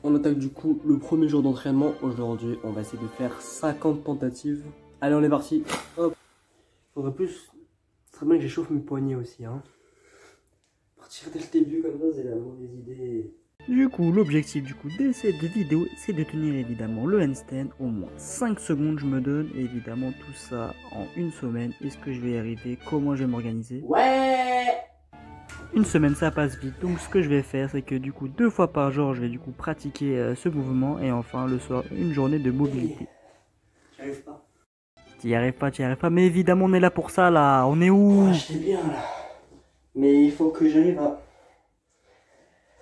On attaque du coup le premier jour d'entraînement. Aujourd'hui, on va essayer de faire 50 tentatives. Allez, on est parti. Hop. Faudrait plus. Ce serait bien que j'échauffe mes poignets aussi. Hein. Partir dès le début comme ça, c'est la mauvaise idée. Du coup, l'objectif de cette vidéo, c'est de tenir évidemment le handstand au moins 5 secondes. Je me donne évidemment tout ça en une semaine. Est-ce que je vais y arriver? Comment je vais m'organiser? Ouais! Une semaine, ça passe vite. Donc ce que je vais faire, c'est que du coup 2 fois par jour, je vais du coup pratiquer ce mouvement. Et enfin le soir, une journée de mobilité. J'y arrive pas. Tu y arrives pas, tu y arrives pas. Mais évidemment, on est là pour ça là. On est où? Oh, j'étais bien là. Mais il faut que j'arrive à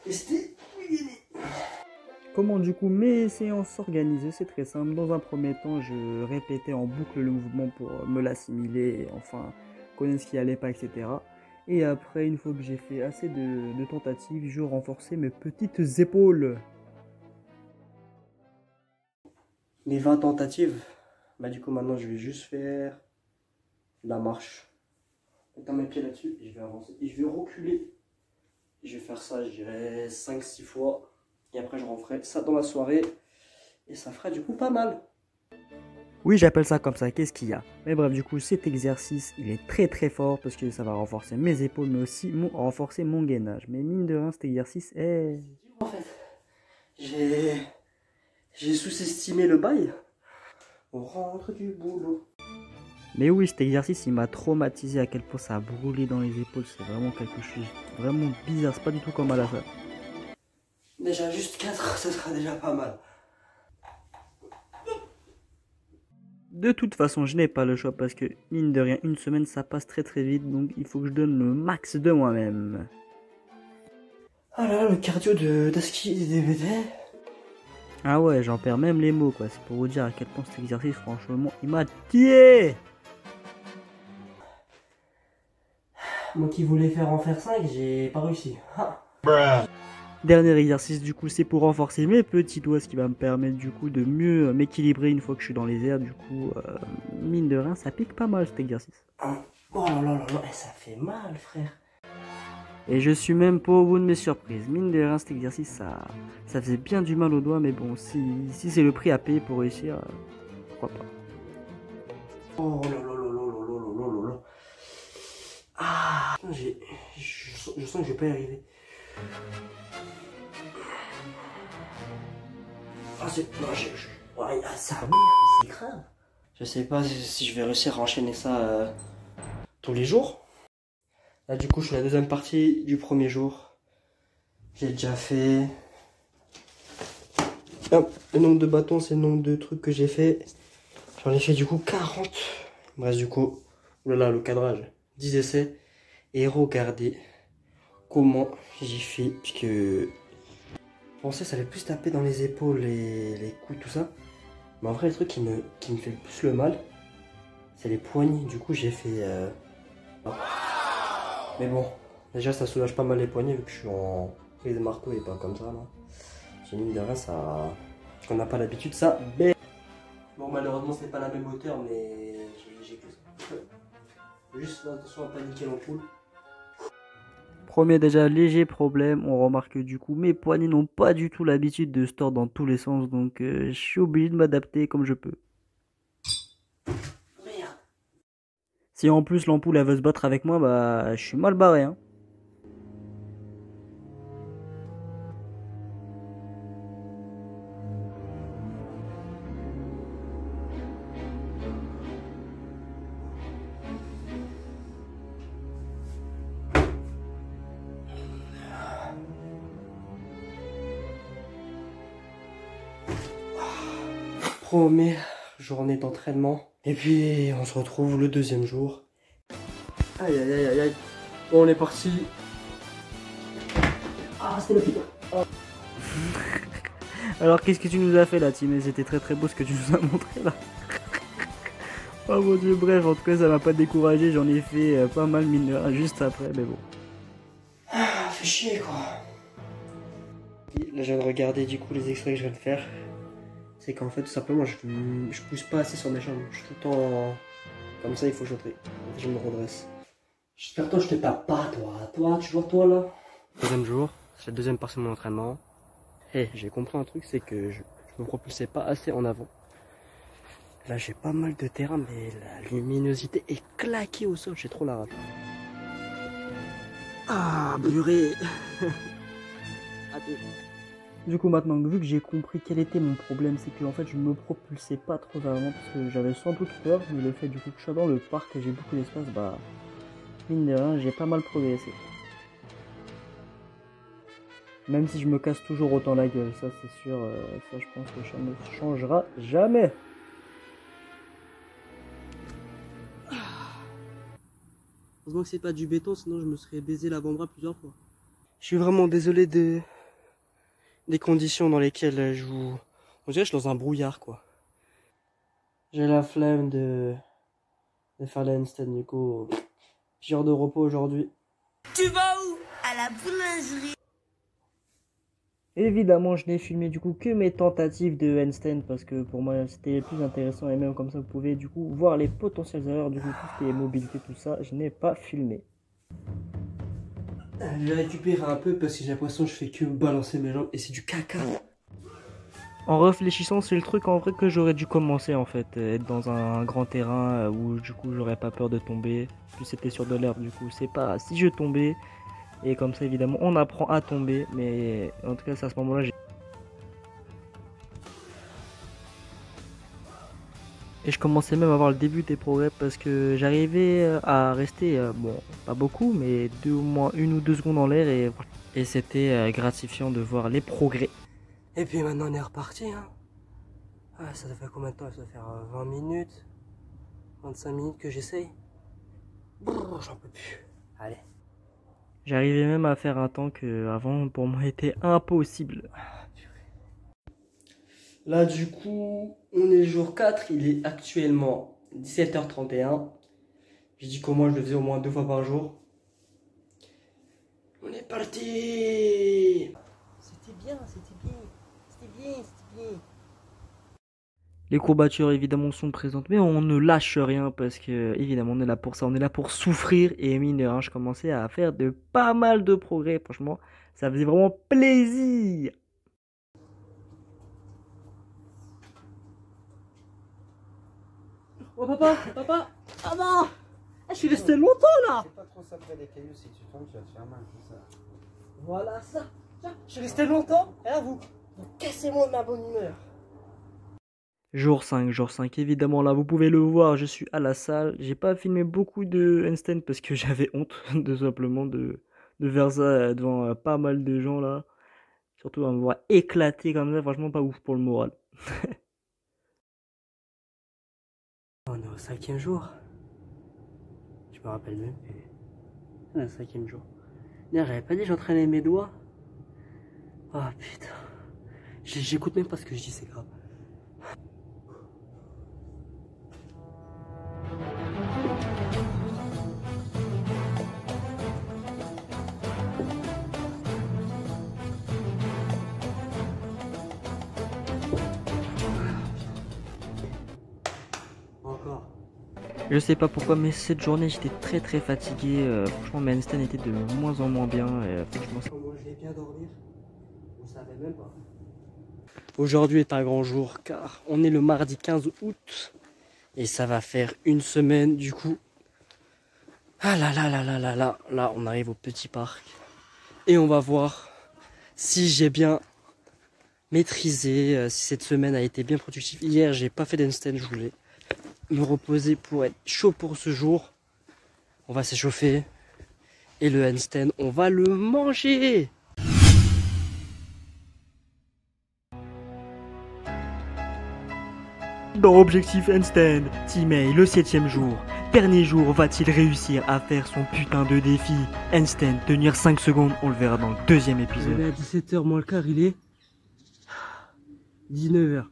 rester. Comment du coup mes séances s'organisaient? C'est très simple. Dans un premier temps, je répétais en boucle le mouvement pour me l'assimiler et enfin connaître ce qui allait pas, etc. Et après, une fois que j'ai fait assez de tentatives, je renforçais mes petites épaules. Les 20 tentatives. Bah du coup maintenant je vais juste faire la marche. Mettre mes pieds là-dessus et je vais avancer. Et je vais reculer. Et je vais faire ça, je dirais 5-6 fois. Et après je referai ça dans la soirée. Et ça fera du coup pas mal. Oui, j'appelle ça comme ça, qu'est-ce qu'il y a? Mais bref, du coup, cet exercice, il est très très fort parce que ça va renforcer mes épaules, mais aussi renforcer mon gainage. Mais mine de rien, cet exercice est... En fait, j'ai sous-estimé le bail. On rentre du boulot. Mais oui, cet exercice, il m'a traumatisé à quel point ça a brûlé dans les épaules. C'est vraiment quelque chose de vraiment bizarre, c'est pas du tout comme à la salle. Déjà juste 4, ça sera déjà pas mal. De toute façon, je n'ai pas le choix parce que, mine de rien, une semaine, ça passe très très vite. Donc, il faut que je donne le max de moi-même. Ah là, le cardio d'Aski et DVD. Ah ouais, j'en perds même les mots, quoi. C'est pour vous dire à quel point cet exercice, franchement, il m'a tué. Moi qui voulais en faire 5, j'ai pas réussi. Ah. Dernier exercice, du coup, c'est pour renforcer mes petits doigts, ce qui va me permettre, du coup, de mieux m'équilibrer une fois que je suis dans les airs. Du coup, mine de rien, ça pique pas mal cet exercice. Oh là là là là, ça fait mal, frère. Et je suis même pas au bout de mes surprises. Mine de rien, cet exercice, ça faisait bien du mal aux doigts, mais bon, si c'est le prix à payer pour réussir, pourquoi pas. Oh là là là là là là là là là. Ah, je sens que je vais pas y arriver. Ah, c'est... Non, ouais, ça merde, c'est grave. Je sais pas si je vais réussir à enchaîner ça tous les jours. Là, du coup, je suis à la deuxième partie du premier jour. J'ai déjà fait... Hop, le nombre de bâtons, c'est le nombre de trucs que j'ai fait. J'en ai fait du coup 40. Bref, du coup, oulala, le cadrage. 10 essais. Et regardez comment j'ai fait. Puisque je pensais que ça allait plus taper dans les épaules, les coudes, tout ça. Mais en vrai, le truc qui me fait le plus le mal, c'est les poignets. Du coup, j'ai fait... Mais bon, déjà, ça soulage pas mal les poignets vu que je suis en prise marteau et pas comme ça, là. J'ai mis de rien, ça... On n'a pas l'habitude, ça. Mais... Bon, malheureusement, c'est pas la même hauteur, mais j'ai que ça. Juste attention à paniquer l'ampoule. Premier déjà léger problème, on remarque que du coup mes poignets n'ont pas du tout l'habitude de se tordre dans tous les sens, donc je suis obligé de m'adapter comme je peux. Merde. Si en plus l'ampoule elle veut se battre avec moi, bah je suis mal barré, hein. Première journée d'entraînement. Et puis on se retrouve le deuxième jour. Aïe aïe aïe aïe aïe. Bon, on est parti. Ah, c'était le pire. Oh. Alors qu'est-ce que tu nous as fait là, Tim? C'était très très beau ce que tu nous as montré là. Oh mon dieu, bref, en tout cas ça m'a pas découragé, j'en ai fait pas mal mine de rien juste après, mais bon. Ah, fait chier quoi. Là, je viens de regarder du coup les extraits que je viens de faire. C'est qu'en fait, tout simplement, je pousse pas assez sur mes jambes. Je suis tout le temps comme ça, il faut que je me redresse. J'espère que toi, je te tape pas, toi. Toi, tu vois, toi là. Deuxième jour, c'est la deuxième partie de mon entraînement. Hey, j'ai compris un truc, c'est que je me propulsais pas assez en avant. Là, j'ai pas mal de terrain, mais la luminosité est claquée au sol. J'ai trop la rage. Ah, purée. Du coup maintenant, vu que j'ai compris quel était mon problème, c'est que en fait je me propulsais pas trop vers l'avant parce que j'avais sans doute peur, mais le fait du coup que je sois dans le parc et j'ai beaucoup d'espace, bah mine de rien j'ai pas mal progressé. Même si je me casse toujours autant la gueule, ça c'est sûr, ça je pense que ça ne changera jamais. Heureusement que c'est pas du béton, sinon je me serais baisé l'avant-bras plusieurs fois. Je suis vraiment désolé des conditions dans lesquelles je vous... On dirait que je suis dans un brouillard, quoi. J'ai la flemme de faire la handstand, du coup. J'ai heure de repos aujourd'hui. Tu vas où? À la boulangerie. Évidemment, je n'ai filmé du coup que mes tentatives de handstand parce que pour moi c'était le plus intéressant et même comme ça vous pouvez du coup voir les potentielles erreurs, du coup tout ce qui est mobilité, tout ça, je n'ai pas filmé. J'ai récupéré un peu parce que j'ai l'impression que je fais que balancer mes jambes et c'est du caca. En réfléchissant, c'est le truc en vrai que j'aurais dû commencer en fait, être dans un grand terrain où du coup j'aurais pas peur de tomber, plus c'était sur de l'herbe du coup, c'est pas si je tombais. Et comme ça, évidemment, on apprend à tomber. Mais en tout cas, c'est à ce moment-là. Et je commençais même à voir le début des progrès parce que j'arrivais à rester, bon, pas beaucoup, mais au moins 1 ou 2 secondes en l'air. Et c'était gratifiant de voir les progrès. Et puis maintenant, on est reparti. Hein. Ah, ça doit faire combien de temps? Ça doit faire 20 minutes, 25 minutes que j'essaye. J'en peux plus. Allez. J'arrivais même à faire un temps que avant pour moi était impossible. Là du coup, on est jour 4, il est actuellement 17h31. J'ai dit qu'au moins je le faisais au moins 2 fois par jour. On est parti. C'était bien, c'était bien, c'était bien, c'était bien. Les courbatures évidemment sont présentes, mais on ne lâche rien parce que évidemment on est là pour ça, on est là pour souffrir. Et mine de rien, je commençais à faire de pas mal de progrès, franchement, ça faisait vraiment plaisir. Oh papa, papa, ah non, je suis resté longtemps là. C'est pas trop ça près des cailloux, si tu tombes, tu vas te faire mal comme ça. Voilà ça, tiens, je suis resté longtemps, et là vous cassez-moi de ma bonne humeur. Jour 5, évidemment là vous pouvez le voir, je suis à la salle, j'ai pas filmé beaucoup de handstand parce que j'avais honte de simplement de faire ça devant pas mal de gens là, surtout à me voir éclater comme ça, franchement pas ouf pour le moral. On est au 5e jour, je me rappelle même plus, c'est le 5e jour. D'ailleurs j'avais pas dit j'entraînais mes doigts. Oh putain, j'écoute même pas ce que je dis, c'est grave. Encore. Je sais pas pourquoi mais cette journée j'étais très fatigué, franchement mes handstands étaient de moins en moins bien, franchement ça... Moi je vais bien dormir, vous savez même pas. Aujourd'hui est un grand jour car on est le mardi 15 août et ça va faire 1 semaine du coup. Ah là on arrive au petit parc et on va voir si j'ai bien maîtrisé, si cette semaine a été bien productive. Hier j'ai pas fait d'handstand, je voulais me reposer pour être chaud pour ce jour. On va s'échauffer et le handstand on va le manger. Dans Objectif Handstand, Timey, le 7e jour. Dernier jour, va-t-il réussir à faire son putain de défi? Handstand, tenir 5 secondes, on le verra dans le 2e épisode. Il est à 17h moins le quart, il est 19h.